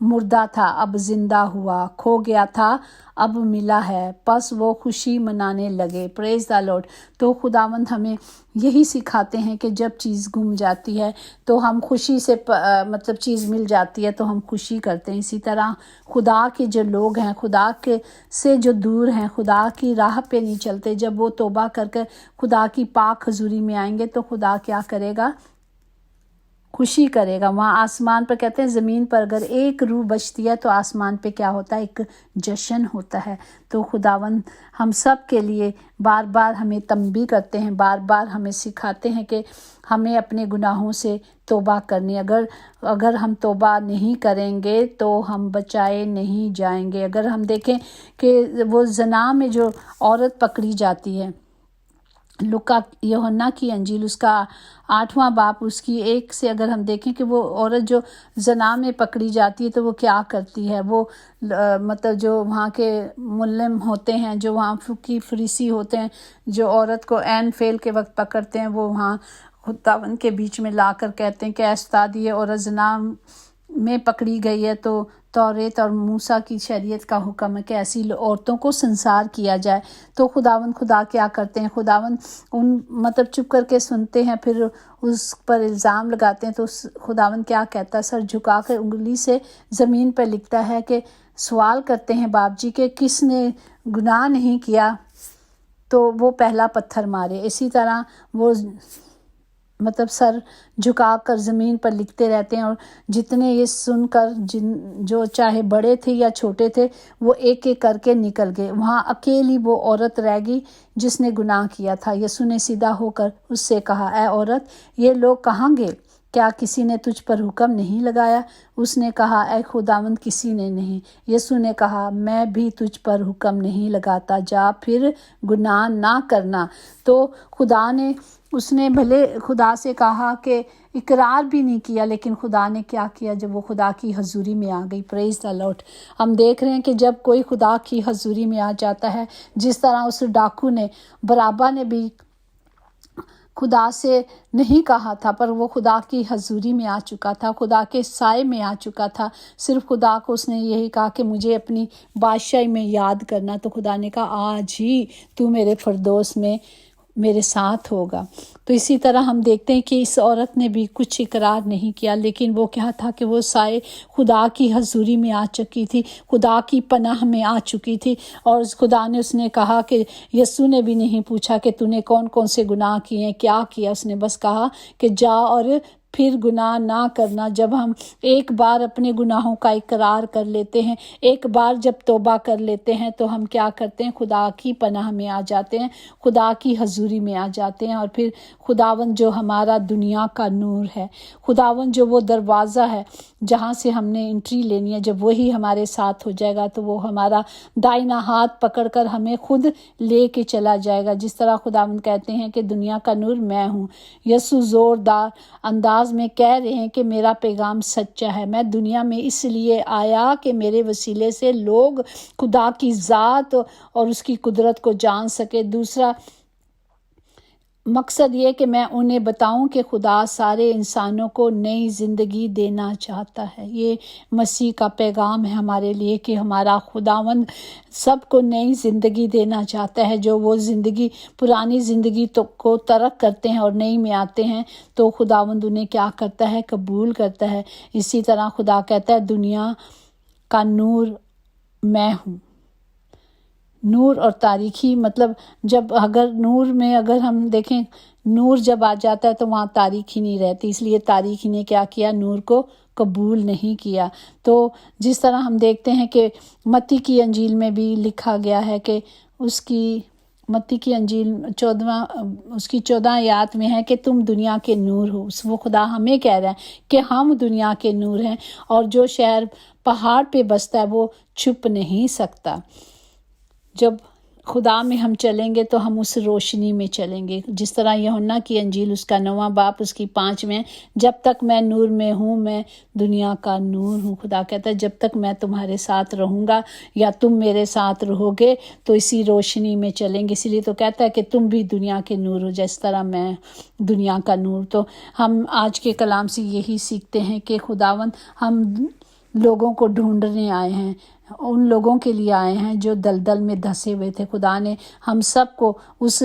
مردہ تھا اب زندہ ہوا، کھو گیا تھا اب ملا ہے، پس وہ خوشی منانے لگے۔ پریز دا لارڈ۔ تو خداوند ہمیں یہی سکھاتے ہیں کہ جب چیز گم جاتی ہے تو ہم خوشی سے مطلب چیز مل جاتی ہے تو ہم خوشی کرتے ہیں۔ اسی طرح خدا کے جو لوگ ہیں، خدا کے سے جو دور ہیں، خدا کی راہ پہ نہیں چلتے، جب وہ توبہ کر کے خدا کی پاک حضوری میں آئیں گے تو خدا کیا کرے گا؟ خوشی کرے گا۔ وہاں آسمان پر کہتے ہیں زمین پر اگر ایک روح بچتی ہے تو آسمان پہ کیا ہوتا ہے؟ ایک جشن ہوتا ہے۔ تو خداوند ہم سب کے لیے بار بار ہمیں تنبیہ کرتے ہیں، بار بار ہمیں سکھاتے ہیں کہ ہمیں اپنے گناہوں سے توبہ کرنی۔ اگر ہم توبہ نہیں کریں گے تو ہم بچائے نہیں جائیں گے۔ اگر ہم دیکھیں کہ وہ زنا میں جو عورت پکڑی جاتی ہے، لوکا یوحنا کی انجیل اس کا 8واں باب اس کی 1 سے اگر ہم دیکھیں کہ وہ عورت جو زنا میں پکڑی جاتی ہے تو وہ کیا کرتی ہے؟ وہ مطلب جو وہاں کے معلم ہوتے ہیں، جو وہاں فقی فریسی ہوتے ہیں، جو عورت کو عین فعل کے وقت پکڑتے ہیں، وہ وہاں خداوند کے بیچ میں لا کر کہتے ہیں کہ اے استاد یہ عورت زنا میں پکڑی گئی ہے، تو توریت اور موسیٰ کی شریعت کا حکم ہے کہ ایسی عورتوں کو سنسار کیا جائے۔ تو خدا کیا کرتے ہیں؟ خداوند ان مطلب چپ کر کے سنتے ہیں، پھر اس پر الزام لگاتے ہیں۔ تو خداوند کیا کہتا ہے؟ سر جھکا کر انگلی سے زمین پر لکھتا ہے کہ سوال کرتے ہیں باپ جی کہ کس نے گناہ نہیں کیا تو وہ پہلا پتھر مارے۔ اسی طرح وہ مطلب سر جھکا کر زمین پر لکھتے رہتے ہیں، اور جتنے یہ سن کر جو چاہے بڑے تھے یا چھوٹے تھے وہ ایک ایک کر کے نکل گئے۔ وہاں اکیلی وہ عورت رہ گئی جس نے گناہ کیا تھا۔ یسوع نے سیدھا ہو کر اس سے کہا، اے عورت یہ لوگ کہاں گئے؟ کیا کسی نے تجھ پر حکم نہیں لگایا؟ اس نے کہا، اے خداوند کسی نے نہیں۔ یسوع نے کہا، میں بھی تجھ پر حکم نہیں لگاتا، جا پھر گناہ نہ کرنا۔ تو اس نے بھلے خدا سے کہا کہ اقرار بھی نہیں کیا، لیکن خدا نے کیا کیا؟ جب وہ خدا کی حضوری میں آ گئی، پریز دا لارڈ۔ ہم دیکھ رہے ہیں کہ جب کوئی خدا کی حضوری میں آ جاتا ہے، جس طرح اس ڈاکو نے، برابا نے بھی خدا سے نہیں کہا تھا، پر وہ خدا کی حضوری میں آ چکا تھا، خدا کے سائے میں آ چکا تھا۔ صرف خدا کو اس نے یہی کہا کہ مجھے اپنی بادشاہی میں یاد کرنا، تو خدا نے کہا آج ہی تو میرے فردوس میں میرے ساتھ ہوگا۔ تو اسی طرح ہم دیکھتے ہیں کہ اس عورت نے بھی کچھ اقرار نہیں کیا، لیکن وہ کیا تھا کہ وہ سائے خدا کی حضوری میں آ چکی تھی، خدا کی پناہ میں آ چکی تھی، اور خدا نے اس نے کہا کہ یسوع نے بھی نہیں پوچھا کہ تو نے کون کون سے گناہ کیے ہیں، کیا کیا، اس نے بس کہا کہ جا اور پھر گناہ نہ کرنا۔ جب ہم ایک بار اپنے گناہوں کا اقرار کر لیتے ہیں، ایک بار جب توبہ کر لیتے ہیں تو ہم کیا کرتے ہیں؟ خدا کی پناہ میں آ جاتے ہیں، خدا کی حضوری میں آ جاتے ہیں، اور پھر خداوند جو ہمارا دنیا کا نور ہے، خداوند جو وہ دروازہ ہے جہاں سے ہم نے انٹری لینی ہے، جب وہی ہمارے ساتھ ہو جائے گا تو وہ ہمارا دائنا ہاتھ پکڑ کر ہمیں خود لے کے چلا جائے گا۔ جس طرح خداوند کہتے ہیں کہ دنیا کا نور میں ہوں۔ یسوع زوردار انداز میں کہہ رہے ہیں کہ میرا پیغام سچا ہے، میں دنیا میں اس لیے آیا کہ میرے وسیلے سے لوگ خدا کی ذات اور اس کی قدرت کو جان سکے۔ دوسرا مقصد یہ کہ میں انہیں بتاؤں کہ خدا سارے انسانوں کو نئی زندگی دینا چاہتا ہے۔ یہ مسیح کا پیغام ہے ہمارے لیے کہ ہمارا خداوند سب کو نئی زندگی دینا چاہتا ہے۔ جو وہ زندگی، پرانی زندگی کو ترک کرتے ہیں اور نئی میں آتے ہیں تو خداوند انہیں کیا کرتا ہے؟ قبول کرتا ہے۔ اسی طرح خدا کہتا ہے دنیا کا نور میں ہوں۔ نور اور تاریکی مطلب جب اگر نور میں اگر ہم دیکھیں، نور جب آ جاتا ہے تو وہاں تاریکی نہیں رہتی، اس لیے تاریکی نے کیا کیا؟ نور کو قبول نہیں کیا۔ تو جس طرح ہم دیکھتے ہیں کہ متی کی انجیل میں بھی لکھا گیا ہے کہ متی کی انجیل 14 آیات میں ہے کہ تم دنیا کے نور ہو۔ وہ خدا ہمیں کہہ رہا ہے کہ ہم دنیا کے نور ہیں، اور جو شہر پہاڑ پہ بستا ہے وہ چھپ نہیں سکتا۔ جب خدا میں ہم چلیں گے تو ہم اس روشنی میں چلیں گے، جس طرح یوحنا کی انجیل اس کا 9واں باب اس کی 5 میں، جب تک میں نور میں ہوں میں دنیا کا نور ہوں۔ خدا کہتا ہے جب تک میں تمہارے ساتھ رہوں گا یا تم میرے ساتھ رہو گے تو اسی روشنی میں چلیں گے۔ اسی لیے تو کہتا ہے کہ تم بھی دنیا کے نور ہو جس طرح میں دنیا کا نور۔ تو ہم آج کے کلام سے یہی سیکھتے ہیں کہ خداوند ہم لوگوں کو ڈھونڈنے آئے ہیں، ان لوگوں کے لیے آئے ہیں جو دلدل میں دھسے ہوئے تھے۔ خدا نے ہم سب کو اس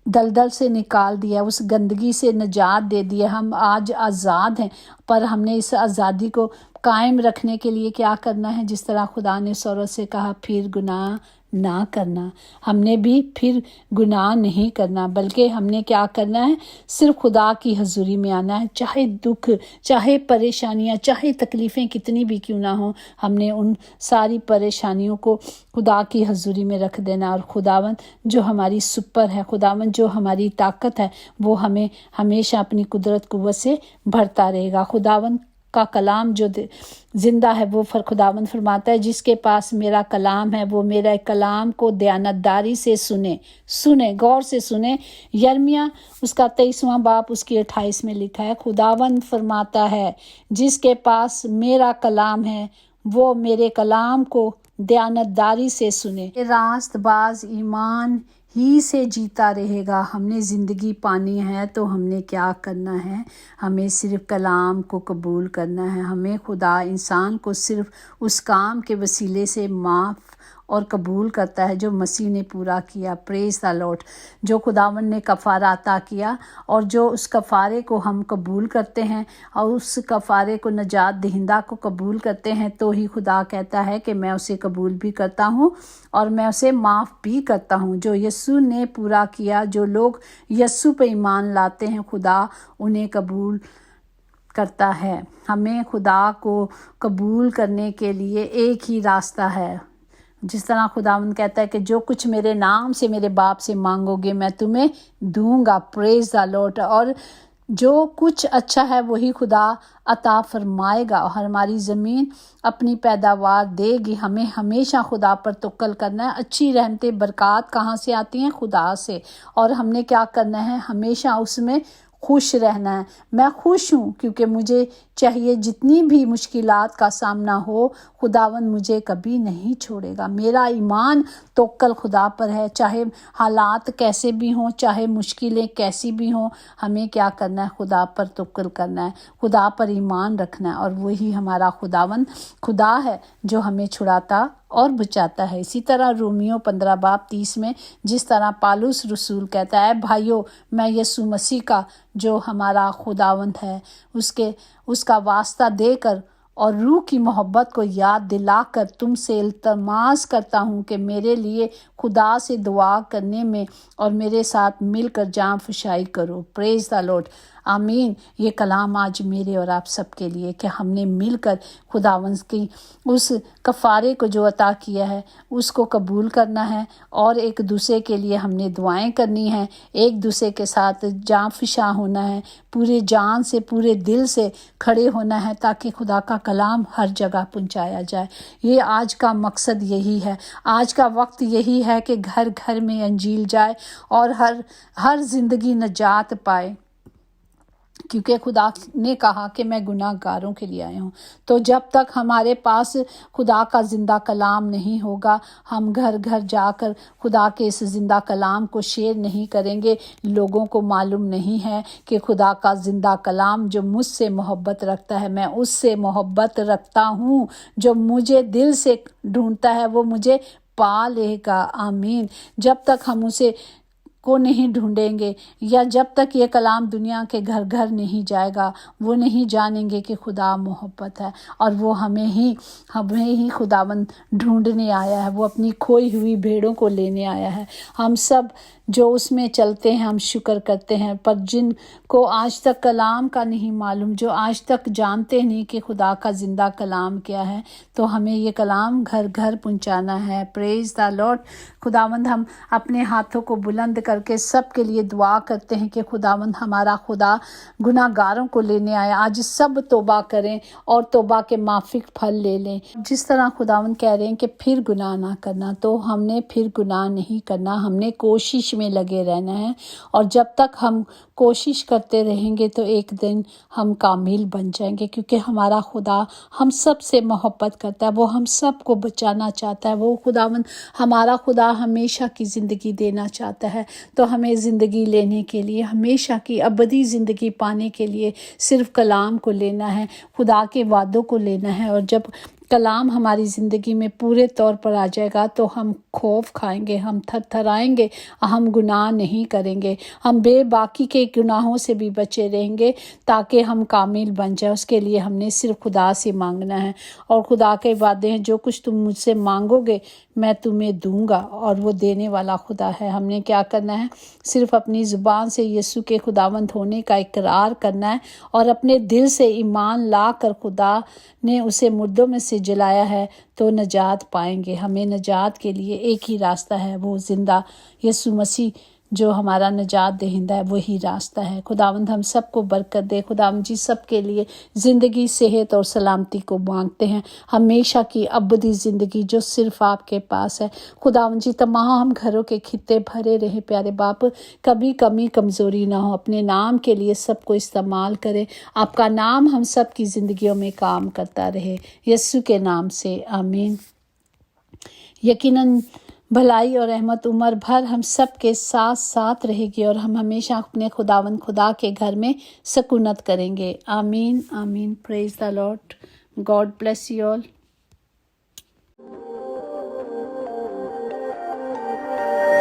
دلدل سے نکال دیا، اس گندگی سے نجات دے دیا، ہم آج آزاد ہیں۔ پر ہم نے اس آزادی کو قائم رکھنے کے لیے کیا کرنا ہے؟ جس طرح خدا نے اس عورت سے کہا پھر گناہ نہ کرنا، ہم نے بھی پھر گناہ نہیں کرنا، بلکہ ہم نے کیا کرنا ہے؟ صرف خدا کی حضوری میں آنا ہے، چاہے دکھ، چاہے پریشانیاں، چاہے تکلیفیں کتنی بھی کیوں نہ ہوں، ہم نے ان ساری پریشانیوں کو خدا کی حضوری میں رکھ دینا، اور خداوند جو ہماری سپر ہے، خداوند جو ہماری طاقت ہے، وہ ہمیں ہمیشہ اپنی قدرت قوت سے بھرتا رہے گا۔ خداوند کا کلام جو زندہ ہے، وہ خداوند فرماتا ہے جس کے پاس میرا کلام ہے وہ میرا کلام کو دیانتداری سے سنے، غور سے سنے۔ یرمیہ اس کا 23واں باب اس کی 28 میں لکھا ہے، خداوند فرماتا ہے جس کے پاس میرا کلام ہے وہ میرے کلام کو دیانتداری سے سنے، راست باز ایمان ہی سے جیتا رہے گا۔ ہم نے زندگی پانی ہے تو ہم نے کیا کرنا ہے؟ ہمیں صرف کلام کو قبول کرنا ہے۔ ہمیں خدا انسان کو صرف اس کام کے وسیلے سے معاف اور قبول کرتا ہے جو مسیح نے پورا کیا۔ پریز دا لارڈ، جو خداوند نے کفارہ عطا کیا، اور جو اس کفارے کو ہم قبول کرتے ہیں اور اس کفارے کو نجات دہندہ کو قبول کرتے ہیں، تو ہی خدا کہتا ہے کہ میں اسے قبول بھی کرتا ہوں اور میں اسے معاف بھی کرتا ہوں۔ جو یسوع نے پورا کیا، جو لوگ یسوع پہ ایمان لاتے ہیں، خدا انہیں قبول کرتا ہے۔ ہمیں خدا کو قبول کرنے کے لیے ایک ہی راستہ ہے، جس طرح خداوند کہتا ہے کہ جو کچھ میرے نام سے میرے باپ سے مانگو گے میں تمہیں دوں گا۔ پریز دا لارڈ، اور جو کچھ اچھا ہے وہی خدا عطا فرمائے گا، اور ہماری زمین اپنی پیداوار دے گی۔ ہمیں ہمیشہ خدا پر توکل کرنا ہے۔ اچھی رحمتیں برکات کہاں سے آتی ہیں؟ خدا سے، اور ہم نے کیا کرنا ہے؟ ہمیشہ اس میں خوش رہنا ہے۔ میں خوش ہوں کیونکہ مجھے چاہیے جتنی بھی مشکلات کا سامنا ہو، خداوند مجھے کبھی نہیں چھوڑے گا۔ میرا ایمان توکل خدا پر ہے، چاہے حالات کیسے بھی ہوں، چاہے مشکلیں کیسی بھی ہوں، ہمیں کیا کرنا ہے؟ خدا پر توکل کرنا ہے، خدا پر ایمان رکھنا ہے، اور وہی ہمارا خداوند خدا ہے جو ہمیں چھڑاتا اور بچاتا ہے۔ اسی طرح رومیو 15 باب 30 میں جس طرح پالوس رسول کہتا ہے، بھائیو میں یسوع مسیح کا جو ہمارا خداوند ہے اس کا واسطہ دے کر اور روح کی محبت کو یاد دلا کر تم سے التماس کرتا ہوں کہ میرے لیے خدا سے دعا کرنے میں اور میرے ساتھ مل کر جان فشائی کرو۔ پریز دا لارڈ، آمین۔ یہ کلام آج میرے اور آپ سب کے لیے کہ ہم نے مل کر خداوند کی اس کفارے کو جو عطا کیا ہے اس کو قبول کرنا ہے، اور ایک دوسرے کے لیے ہم نے دعائیں کرنی ہیں، ایک دوسرے کے ساتھ جان فشاں ہونا ہے، پورے جان سے پورے دل سے کھڑے ہونا ہے تاکہ خدا کا کلام ہر جگہ پہنچایا جائے۔ یہ آج کا مقصد یہی ہے، آج کا وقت یہی ہے کہ گھر گھر میں انجیل جائے اور ہر زندگی نجات پائے، کیونکہ خدا نے کہا کہ میں گناہ گاروں کے لیے آیا ہوں۔ تو جب تک ہمارے پاس خدا کا زندہ کلام نہیں ہوگا، ہم گھر گھر جا کر خدا کے اس زندہ کلام کو شیئر نہیں کریں گے۔ لوگوں کو معلوم نہیں ہے کہ خدا کا زندہ کلام جو مجھ سے محبت رکھتا ہے، میں اس سے محبت رکھتا ہوں، جو مجھے دل سے ڈھونڈتا ہے وہ مجھے پا لے گا۔ آمین۔ جب تک ہم اسے کو نہیں ڈھونڈیں گے، یا جب تک یہ کلام دنیا کے گھر گھر نہیں جائے گا، وہ نہیں جانیں گے کہ خدا محبت ہے، اور وہ ہمیں ہی خداوند ڈھونڈنے آیا ہے، وہ اپنی کھوئی ہوئی بھیڑوں کو لینے آیا ہے۔ ہم سب جو اس میں چلتے ہیں ہم شکر کرتے ہیں، پر جن کو آج تک کلام کا نہیں معلوم، جو آج تک جانتے نہیں کہ خدا کا زندہ کلام کیا ہے، تو ہمیں یہ کلام گھر گھر پہنچانا ہے۔ پریز دا لارڈ۔ خداوند ہم اپنے ہاتھوں کو بلند کر کے سب کے لیے دعا کرتے ہیں کہ خداوند ہمارا خدا گناہ گاروں کو لینے آیا۔ آج سب توبہ کریں اور توبہ کے مافک پھل لے لیں۔ جس طرح خداوند کہہ رہے ہیں کہ پھر گناہ نہ کرنا، تو ہم نے پھر گناہ نہیں کرنا، ہم نے کوشش میں لگے رہنا ہے، اور جب تک ہم کوشش کرتے رہیں گے تو ایک دن ہم کامل بن جائیں گے، کیونکہ ہمارا خدا ہم سب سے محبت کرتا ہے، وہ ہم سب کو بچانا چاہتا ہے۔ وہ خداوند ہمارا خدا ہمیشہ کی زندگی دینا چاہتا ہے، تو ہمیں زندگی لینے کے لیے، ہمیشہ کی ابدی زندگی پانے کے لیے صرف کلام کو لینا ہے، خدا کے وعدوں کو لینا ہے۔ اور جب کلام ہماری زندگی میں پورے طور پر آ جائے گا تو ہم خوف کھائیں گے، ہم تھر تھرائیں گے، ہم گناہ نہیں کریں گے، ہم بے باکی کے گناہوں سے بھی بچے رہیں گے تاکہ ہم کامل بن جائیں۔ اس کے لیے ہم نے صرف خدا سے مانگنا ہے، اور خدا کے وعدے ہیں جو کچھ تم مجھ سے مانگو گے میں تمہیں دوں گا، اور وہ دینے والا خدا ہے۔ ہم نے کیا کرنا ہے؟ صرف اپنی زبان سے یسوع کے خداوند ہونے کا اقرار کرنا ہے، اور اپنے دل سے ایمان لا کر خدا نے اسے مردوں میں سے جلایا ہے تو نجات پائیں گے۔ ہمیں نجات کے لیے ایک ہی راستہ ہے، وہ زندہ یسوع مسیح جو ہمارا نجات دہندہ ہے، وہی راستہ ہے۔ خداوند ہم سب کو برکت دے۔ خداوند جی سب کے لیے زندگی، صحت اور سلامتی کو مانگتے ہیں، ہمیشہ کی ابدی زندگی جو صرف آپ کے پاس ہے۔ خداوند جی تمام گھروں کے خطے بھرے رہے پیارے باپ، کبھی کمی کمزوری نہ ہو، اپنے نام کے لیے سب کو استعمال کرے، آپ کا نام ہم سب کی زندگیوں میں کام کرتا رہے، یسوع کے نام سے آمین۔ یقیناً بھلائی اور رحمت عمر بھر ہم سب کے ساتھ ساتھ رہے گی، اور ہم ہمیشہ اپنے خداوند خدا کے گھر میں سکونت کریں گے۔ آمین آمین۔ Praise the Lord. God bless you all.